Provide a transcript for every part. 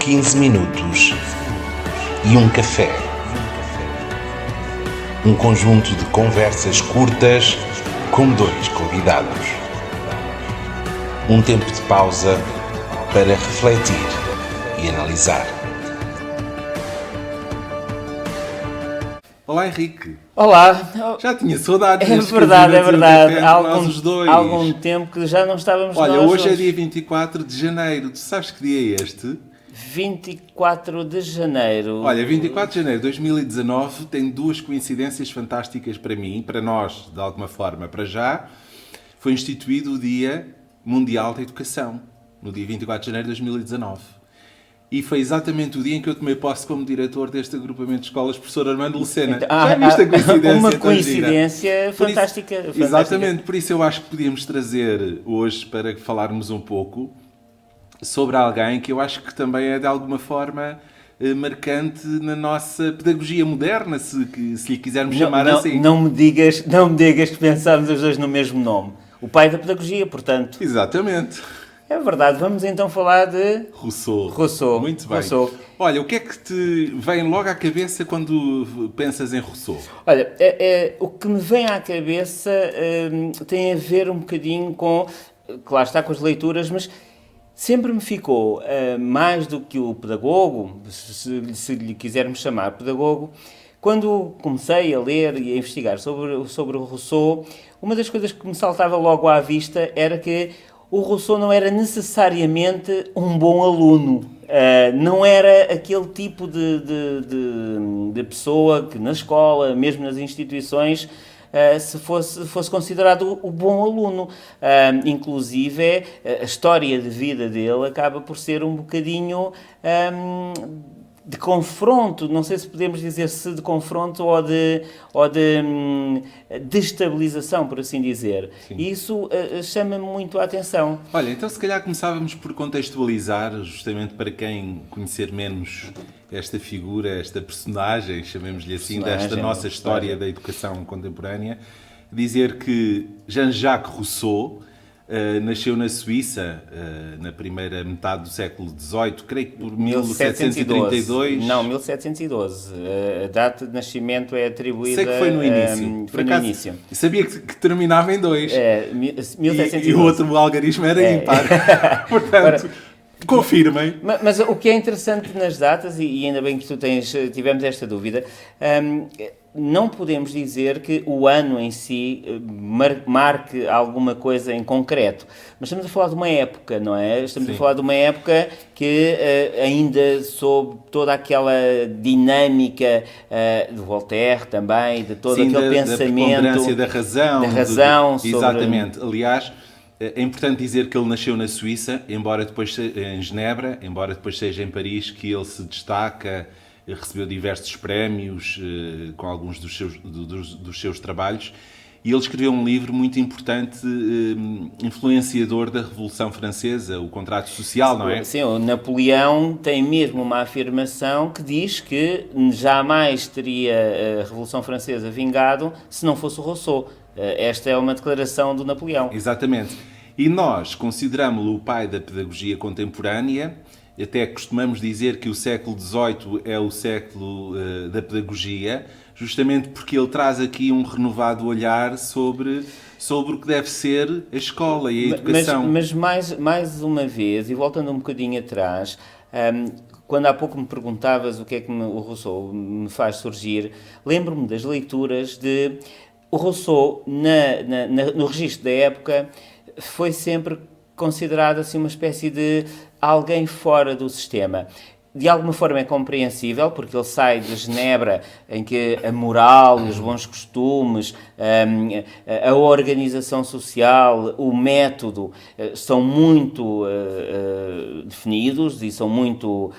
15 minutos e um café. Um conjunto de conversas curtas com dois convidados. Um tempo de pausa para refletir e analisar. Olá, Henrique. Olá. Já tinha saudades. É verdade, é verdade. Há algum tempo que já não estávamos Olha, nós hoje é juntos. dia 24 de janeiro. Tu sabes que dia é este? 24 de janeiro. Olha, 24 de janeiro de 2019 tem duas coincidências fantásticas para mim, para nós, de alguma forma. Para já, foi instituído o Dia Mundial da Educação, no dia 24 de janeiro de 2019. E foi exatamente o dia em que eu tomei posse como diretor deste agrupamento de escolas, professor Armando Lucena. Já viste a coincidência? Uma tão coincidência gira? fantástica. Exatamente, por isso eu acho que podíamos trazer hoje para falarmos um pouco sobre alguém que eu acho que também é de alguma forma marcante na nossa pedagogia moderna, se lhe quisermos chamar assim. Não me digas que pensámos os dois no mesmo nome. O pai da pedagogia, portanto. Exatamente. É verdade, vamos então falar de... Rousseau. Muito bem. Rousseau. Olha, o que é que te vem logo à cabeça quando pensas em Rousseau? Olha, o que me vem à cabeça tem a ver um bocadinho com... Claro está, com as leituras, mas sempre me ficou, mais do que o pedagogo, se lhe quisermos chamar pedagogo, quando comecei a ler e a investigar sobre o Rousseau, uma das coisas que me saltava logo à vista era que o Rousseau não era necessariamente um bom aluno. Não era aquele tipo de pessoa que na escola, mesmo nas instituições, se fosse considerado o bom aluno. Inclusive, a história de vida dele acaba por ser um bocadinho de confronto, não sei se podemos dizer se de confronto ou de destabilização, por assim dizer. Sim. E isso chama-me muito a atenção. Olha, então se calhar começávamos por contextualizar, justamente para quem conhecer menos esta figura, esta personagem, chamemos-lhe assim, desta nossa história da educação contemporânea, dizer que Jean-Jacques Rousseau nasceu na Suíça na primeira metade do século XVIII, creio que por 1732. Não, 1712. A data de nascimento é atribuída... Sei que foi no início. Foi no início. Sabia que terminava em 2. 1712. E o outro algarismo era ímpar. Portanto, confirmem. Mas o que é interessante nas datas, e ainda bem que tivemos esta dúvida, não podemos dizer que o ano em si marque alguma coisa em concreto. Mas estamos a falar de uma época, não é? Estamos a falar de uma época que ainda sob toda aquela dinâmica de Voltaire também, de todo aquele pensamento... Da preponderância da razão. sobre... Exatamente. Aliás, é importante dizer que ele nasceu na Suíça, embora depois em Genebra, embora depois seja em Paris que ele se destaca, recebeu diversos prémios com alguns dos seus trabalhos, e ele escreveu um livro muito importante, influenciador da Revolução Francesa, o Contrato Social, não é? Sim, o Napoleão tem mesmo uma afirmação que diz que jamais teria a Revolução Francesa vingado se não fosse o Rousseau. Esta é uma declaração do Napoleão. Exatamente. E nós consideramos-lo o pai da pedagogia contemporânea. Até costumamos dizer que o século XVIII é o século da pedagogia, justamente porque ele traz aqui um renovado olhar sobre o que deve ser a escola e a educação. Mas mais uma vez, e voltando um bocadinho atrás, quando há pouco me perguntavas o que é que o Rousseau me faz surgir, lembro-me das leituras de... O Rousseau, no registro da época, foi sempre considerado assim uma espécie de alguém fora do sistema. De alguma forma é compreensível, porque ele sai de Genebra, em que a moral e os bons costumes, a organização social, o método são muito definidos e são muito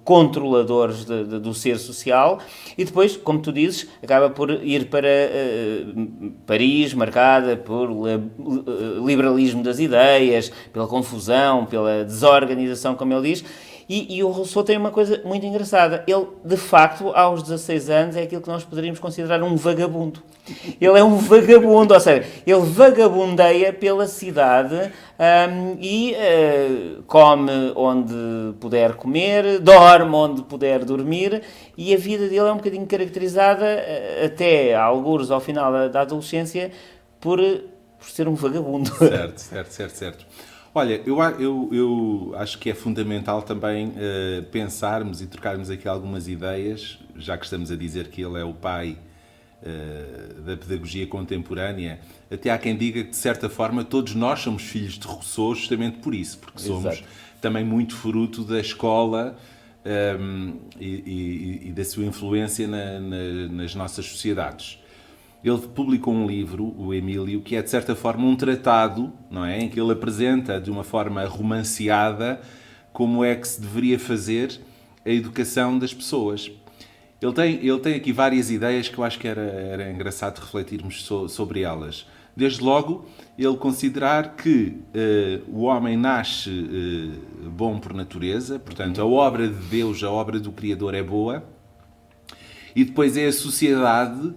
controladores do ser social, e depois, como tu dizes, acaba por ir para Paris, marcada por liberalismo das ideias, pela confusão, pela desorganização, como ele diz. E o Rousseau tem uma coisa muito engraçada. Ele, de facto, aos 16 anos, é aquilo que nós poderíamos considerar um vagabundo. Ele é um vagabundo, ou seja, ele vagabundeia pela cidade e come onde puder comer, dorme onde puder dormir, e a vida dele é um bocadinho caracterizada, até algures ao final da adolescência, por ser um vagabundo. Certo. Olha, eu acho que é fundamental também pensarmos e trocarmos aqui algumas ideias, já que estamos a dizer que ele é o pai da pedagogia contemporânea. Até há quem diga que, de certa forma, todos nós somos filhos de Rousseau justamente por isso, porque somos também muito fruto da escola e da sua influência nas nossas sociedades. Ele publicou um livro, o Emílio, que é, de certa forma, um tratado, não é? Em que ele apresenta, de uma forma romanceada, como é que se deveria fazer a educação das pessoas. Ele tem aqui várias ideias que eu acho que era engraçado refletirmos sobre elas. Desde logo, ele considerar que o homem nasce bom por natureza, portanto, a obra de Deus, a obra do Criador é boa, e depois é a sociedade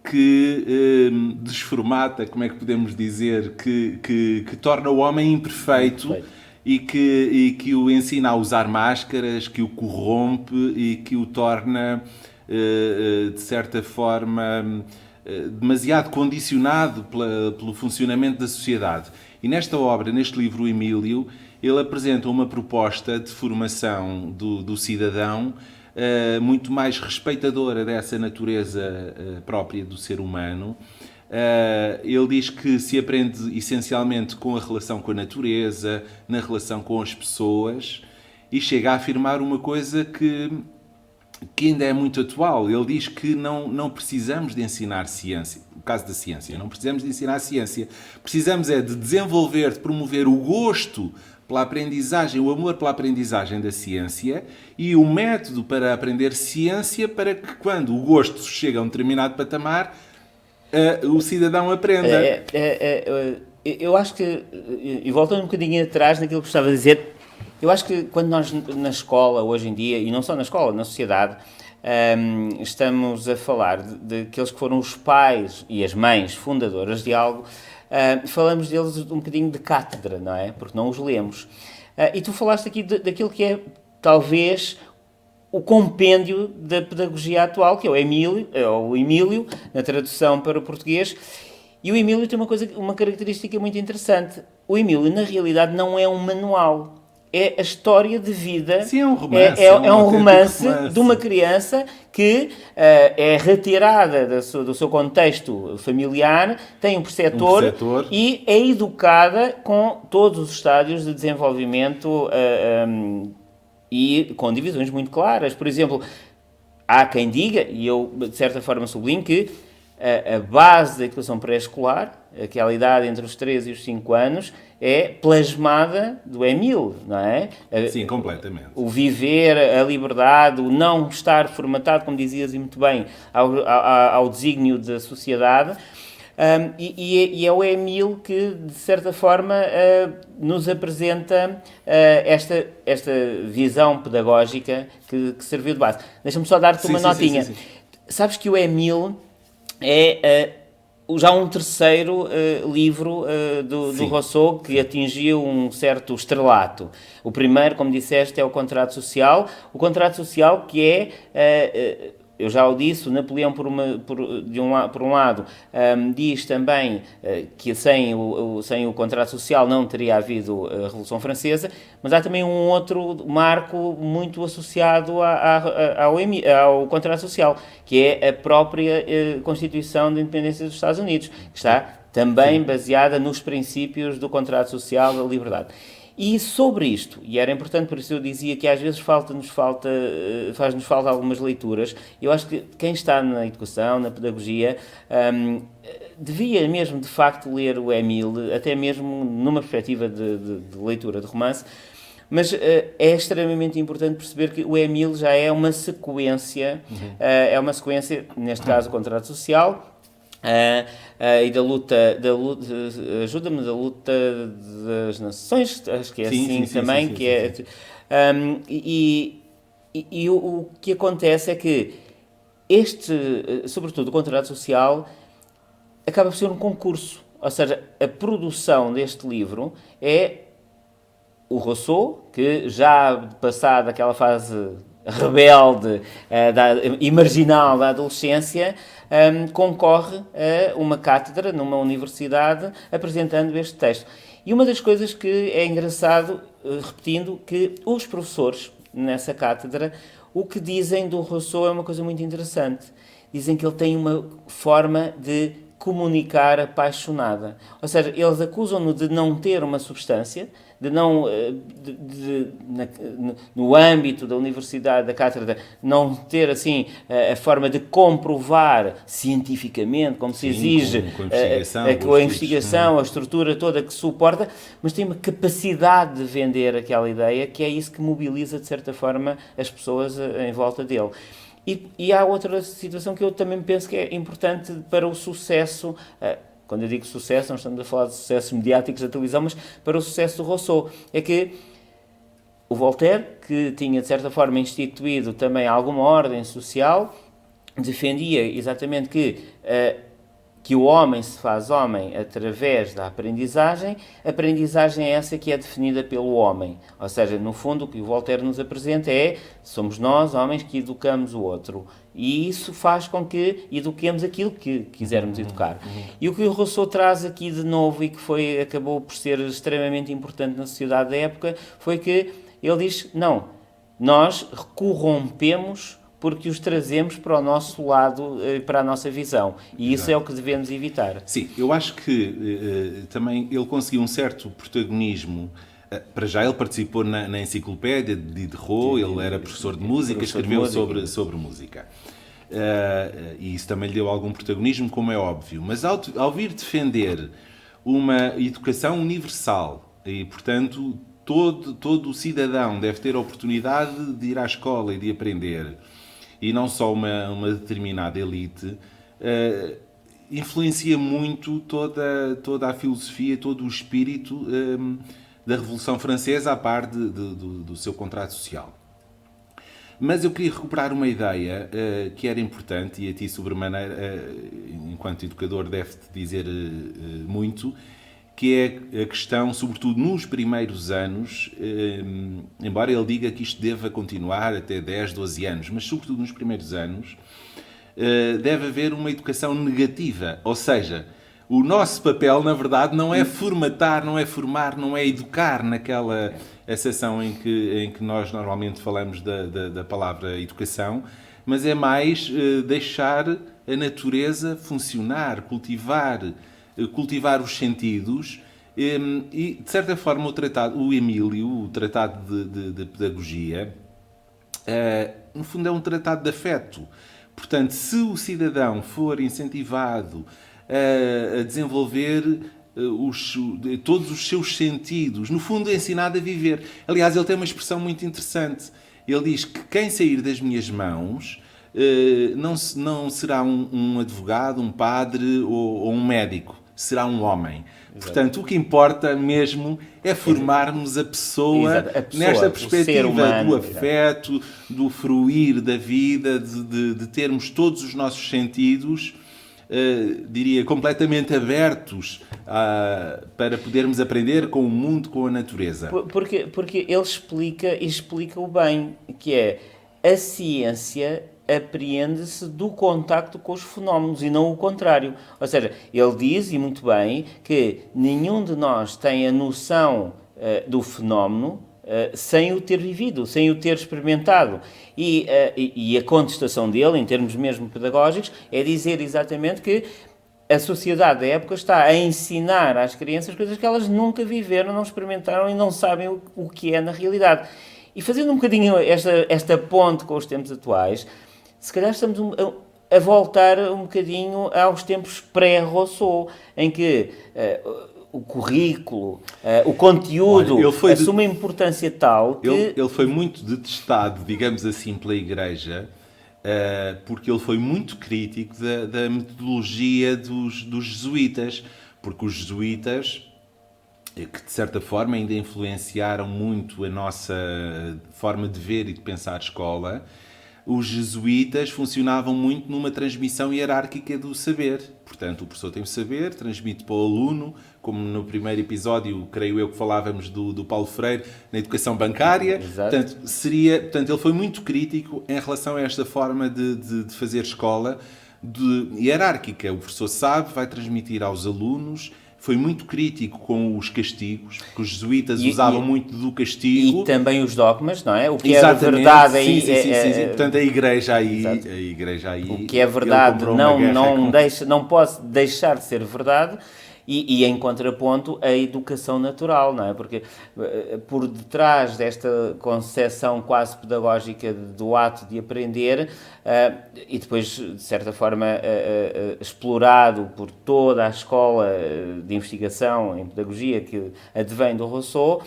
que desformata, como é que podemos dizer, que torna o homem imperfeito e que o ensina a usar máscaras, que o corrompe e que o torna, de certa forma, demasiado condicionado pelo funcionamento da sociedade. E nesta obra, neste livro, o Emílio, ele apresenta uma proposta de formação do cidadão muito mais respeitadora dessa natureza própria do ser humano. Ele diz que se aprende essencialmente com a relação com a natureza, na relação com as pessoas, e chega a afirmar uma coisa que ainda é muito atual. Ele diz que não precisamos de ensinar ciência, o caso da ciência, não precisamos de ensinar ciência, precisamos é de desenvolver, de promover o gosto pela aprendizagem, o amor pela aprendizagem da ciência e o método para aprender ciência para que, quando o gosto chega a um determinado patamar, o cidadão aprenda. Eu acho que, e voltando um bocadinho atrás naquilo que estava a dizer, eu acho que quando nós na escola, hoje em dia, e não só na escola, na sociedade, estamos a falar daqueles que foram os pais e as mães fundadoras de algo, falamos deles um bocadinho de cátedra, não é? Porque não os lemos. E tu falaste aqui daquilo que é, talvez, o compêndio da pedagogia atual, que é o Emílio, na tradução para o português. E o Emílio tem uma característica muito interessante. O Emílio, na realidade, não é um manual. É a história de vida. Sim, é um romance. É um romance de uma criança que é retirada do seu contexto familiar, tem um preceptor e é educada com todos os estádios de desenvolvimento e com divisões muito claras. Por exemplo, há quem diga, e eu de certa forma sublinho, que a base da educação pré-escolar, aquela idade entre os 3 e os 5 anos, é plasmada do Emile, não é? Sim, completamente. O viver, a liberdade, o não estar formatado, como dizias e muito bem, ao desígnio da sociedade. E é o Emile que, de certa forma, nos apresenta esta visão pedagógica que serviu de base. Deixa-me só dar-te uma notinha. Sim. Sabes que o Emile é já um terceiro livro do Rousseau que atingiu um certo estrelato. O primeiro, como disseste, é o Contrato Social. O Contrato Social que é... eu já o disse, o Napoleão, por um lado, diz também que sem o contrato social não teria havido a Revolução Francesa, mas há também um outro marco muito associado ao contrato social, que é a própria Constituição de Independência dos Estados Unidos, que está também baseada nos princípios do contrato social da liberdade. E sobre isto, e era importante, por isso eu dizia que às vezes faz-nos falta algumas leituras. Eu acho que quem está na educação, na pedagogia, devia mesmo, de facto, ler o Emile, até mesmo numa perspectiva de leitura de romance, mas é extremamente importante perceber que o Emile já é uma sequência, neste caso, o contrato social, e da luta ajuda-me, da luta das nações, acho que é sim, também, sim, O que acontece é que sobretudo o contrato social, acaba por ser um concurso. Ou seja, a produção deste livro é o Rousseau, que já passado aquela fase rebelde e marginal da adolescência, concorre a uma cátedra numa universidade apresentando este texto. E uma das coisas que é engraçado, repetindo, que os professores nessa cátedra, o que dizem do Rousseau é uma coisa muito interessante. Dizem que ele tem uma forma de comunicar apaixonada. Ou seja, eles acusam-no de não ter uma substância, de não, no âmbito da universidade, da cátedra, não ter assim a forma de comprovar cientificamente, como se exige, com a investigação, a estrutura toda que suporta, mas tem uma capacidade de vender aquela ideia, que é isso que mobiliza, de certa forma, as pessoas em volta dele. E há outra situação que eu também penso que é importante para o sucesso. Quando eu digo sucesso, não estamos a falar de sucessos mediáticos da televisão, mas para o sucesso do Rousseau. É que o Voltaire, que tinha de certa forma instituído também alguma ordem social, defendia exatamente que o homem se faz homem através da aprendizagem. A aprendizagem é essa que é definida pelo homem. Ou seja, no fundo, o que o Voltaire nos apresenta somos nós, homens, que educamos o outro. E isso faz com que eduquemos aquilo que quisermos educar. E o que o Rousseau traz aqui de novo e que acabou por ser extremamente importante na sociedade da época foi que ele diz, não, nós corrompemos porque os trazemos para o nosso lado, para a nossa visão. E isso é o que devemos evitar. Sim, eu acho que também ele conseguiu um certo protagonismo. Para já ele participou na enciclopédia de Diderot, ele era professor de música, escreveu sobre música. E isso também lhe deu algum protagonismo, como é óbvio. Mas ao vir defender uma educação universal, e portanto todo o cidadão deve ter a oportunidade de ir à escola e de aprender, e não só uma determinada elite, influencia muito toda a filosofia, todo o espírito da Revolução Francesa, a par do seu contrato social. Mas eu queria recuperar uma ideia que era importante, e a ti, sobremaneira, enquanto educador, deve-te dizer muito, que é a questão, sobretudo nos primeiros anos, embora ele diga que isto deva continuar até 10, 12 anos, mas sobretudo nos primeiros anos, deve haver uma educação negativa, ou seja, o nosso papel, na verdade, não é formatar, não é formar, não é educar naquela acessão em que nós normalmente falamos da palavra educação, mas é mais deixar a natureza funcionar, cultivar os sentidos e, de certa forma, o Emílio, o tratado de pedagogia, no fundo é um tratado de afeto. Portanto, se o cidadão for incentivado a desenvolver todos os seus sentidos, no fundo é ensinado a viver. Aliás, ele tem uma expressão muito interessante. Ele diz que quem sair das minhas mãos não será um advogado, um padre ou um médico, será um homem. Exato. Portanto, o que importa mesmo é formarmos a pessoa nesta perspectiva humano, do afeto, exato, do fruir da vida, de termos todos os nossos sentidos, diria, completamente abertos para podermos aprender com o mundo, com a natureza. Porque ele explica o bem, que é a ciência apreende-se do contacto com os fenómenos e não o contrário. Ou seja, ele diz, e muito bem, que nenhum de nós tem a noção do fenómeno sem o ter vivido, sem o ter experimentado. E a contestação dele, em termos mesmo pedagógicos, é dizer exatamente que a sociedade da época está a ensinar às crianças coisas que elas nunca viveram, não experimentaram e não sabem o que é na realidade. E fazendo um bocadinho esta ponte com os tempos atuais, se calhar estamos a voltar um bocadinho aos tempos pré-Rousseau, em que o currículo, o conteúdo assume uma importância tal que... Ele foi muito detestado, digamos assim, pela Igreja, porque ele foi muito crítico da metodologia dos jesuítas, porque os jesuítas que de certa forma ainda influenciaram muito a nossa forma de ver e de pensar a escola, os jesuítas funcionavam muito numa transmissão hierárquica do saber. Portanto, o professor tem o saber, transmite para o aluno, como no primeiro episódio, creio eu, que falávamos do Paulo Freire, na educação bancária. Exato. Portanto, ele foi muito crítico em relação a esta forma de fazer escola hierárquica. O professor sabe, vai transmitir aos alunos. Foi muito crítico com os castigos, porque os jesuítas usavam muito do castigo. E também os dogmas, não é? O que é verdade aí... Sim. Portanto, a igreja aí... O que é verdade não pode deixar de ser verdade. E em contraponto, a educação natural, não é? Porque por detrás desta concepção quase pedagógica do ato de aprender, e depois, de certa forma, explorado por toda a escola de investigação em pedagogia que advém do Rousseau,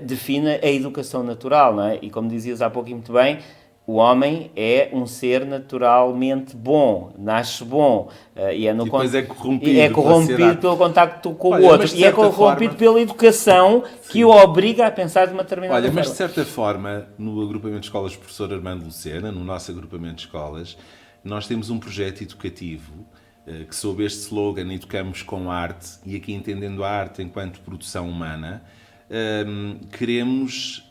define a educação natural, não é? E como dizias há pouco muito bem, o homem é um ser naturalmente bom, nasce bom, e depois é corrompido pelo contacto com o outro, e é corrompido pela educação que o obriga a pensar de uma determinada forma. Mas de certa forma, no agrupamento de escolas professor Armando Lucena, no nosso agrupamento de escolas, nós temos um projeto educativo que sob este slogan Educamos com Arte, e aqui entendendo a arte enquanto produção humana, queremos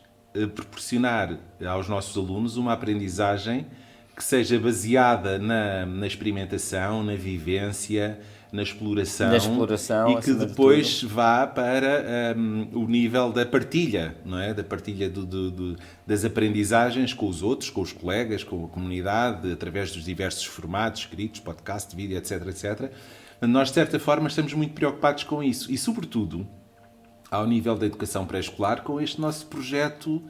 proporcionar aos nossos alunos uma aprendizagem que seja baseada na experimentação, na vivência, na exploração e que depois vá para o nível da partilha, não é? Da partilha das aprendizagens com os outros, com os colegas, com a comunidade, através dos diversos formatos, escritos, podcast, vídeo, etc, etc. Nós, de certa forma, estamos muito preocupados com isso e, sobretudo, ao nível da educação pré-escolar, com este nosso projeto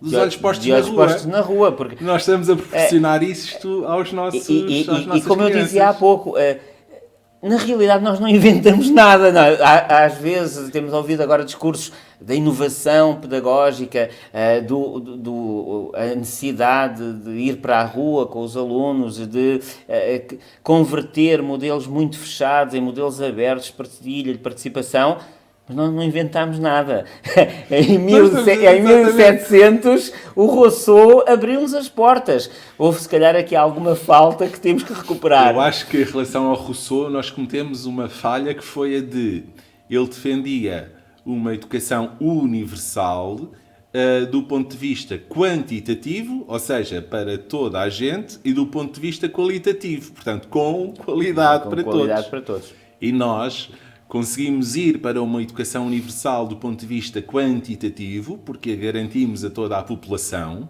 dos olhos postos na rua. Porque nós estamos a proporcionar isto aos nossos e como crianças. Eu dizia há pouco, na realidade nós não inventamos nada. Não. Às vezes temos ouvido agora discursos da inovação pedagógica, a necessidade de ir para a rua com os alunos, de converter modelos muito fechados em modelos abertos de partilha, de participação. Mas nós não inventámos nada. Em 1700, o Rousseau abriu-nos as portas. Houve, se calhar, aqui alguma falta que temos que recuperar. Eu acho que, em relação ao Rousseau, nós cometemos uma falha que foi a de... Ele defendia uma educação universal do ponto de vista quantitativo, ou seja, para toda a gente, e do ponto de vista qualitativo. Portanto, com qualidade para todos. E nós... conseguimos ir para uma educação universal do ponto de vista quantitativo, porque a garantimos a toda a população,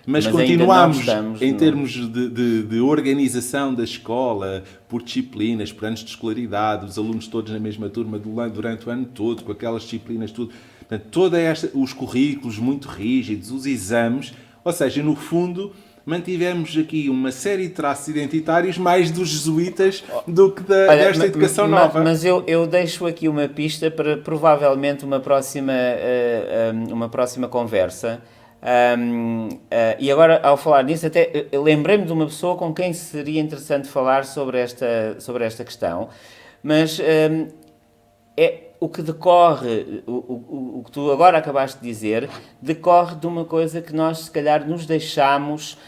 mas continuamos, em termos de organização da escola, por disciplinas, por anos de escolaridade, os alunos todos na mesma turma durante o ano todo, com aquelas disciplinas, tudo. Portanto, os currículos muito rígidos, os exames, ou seja, no fundo... mantivemos aqui uma série de traços identitários mais dos jesuítas do que desta educação nova. Mas eu deixo aqui uma pista para provavelmente uma próxima conversa. E agora, ao falar nisso, até lembrei-me de uma pessoa com quem seria interessante falar sobre esta questão. Mas o que decorre, o que tu agora acabaste de dizer, decorre de uma coisa que nós, se calhar, nos deixamos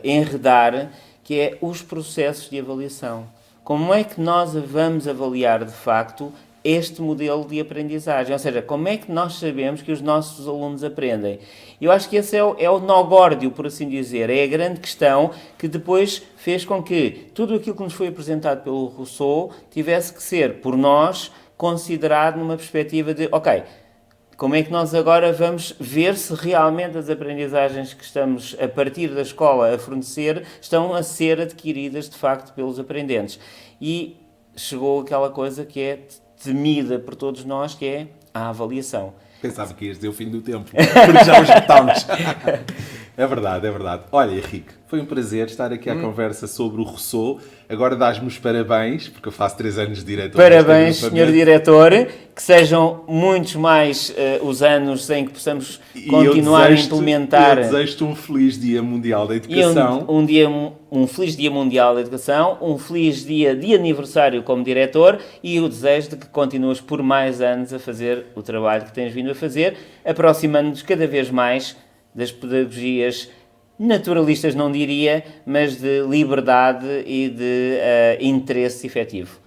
enredar, que é os processos de avaliação. Como é que nós vamos avaliar, de facto, este modelo de aprendizagem? Ou seja, como é que nós sabemos que os nossos alunos aprendem? Eu acho que esse é o nó górdio, por assim dizer. É a grande questão que depois fez com que tudo aquilo que nos foi apresentado pelo Rousseau tivesse que ser, por nós, considerado numa perspectiva de, ok, como é que nós agora vamos ver se realmente as aprendizagens que estamos, a partir da escola, a fornecer, estão a ser adquiridas, de facto, pelos aprendentes. E chegou aquela coisa que é temida por todos nós, que é a avaliação. Pensava que ias dizer o fim do tempo, porque já os esgotámos. É verdade. Olha, Henrique, foi um prazer estar aqui à conversa sobre o Rousseau. Agora dás-me os parabéns, porque eu faço 3 anos de diretor. Parabéns, senhor diretor. que sejam muitos mais os anos em que possamos continuar a implementar. Eu desejo-te um feliz Dia Mundial da Educação. Um feliz Dia Mundial da Educação, um feliz dia de aniversário como diretor e o desejo de que continues por mais anos a fazer o trabalho que tens vindo a fazer, aproximando-nos cada vez mais das pedagogias naturalistas, não diria, mas de liberdade e de interesse efetivo.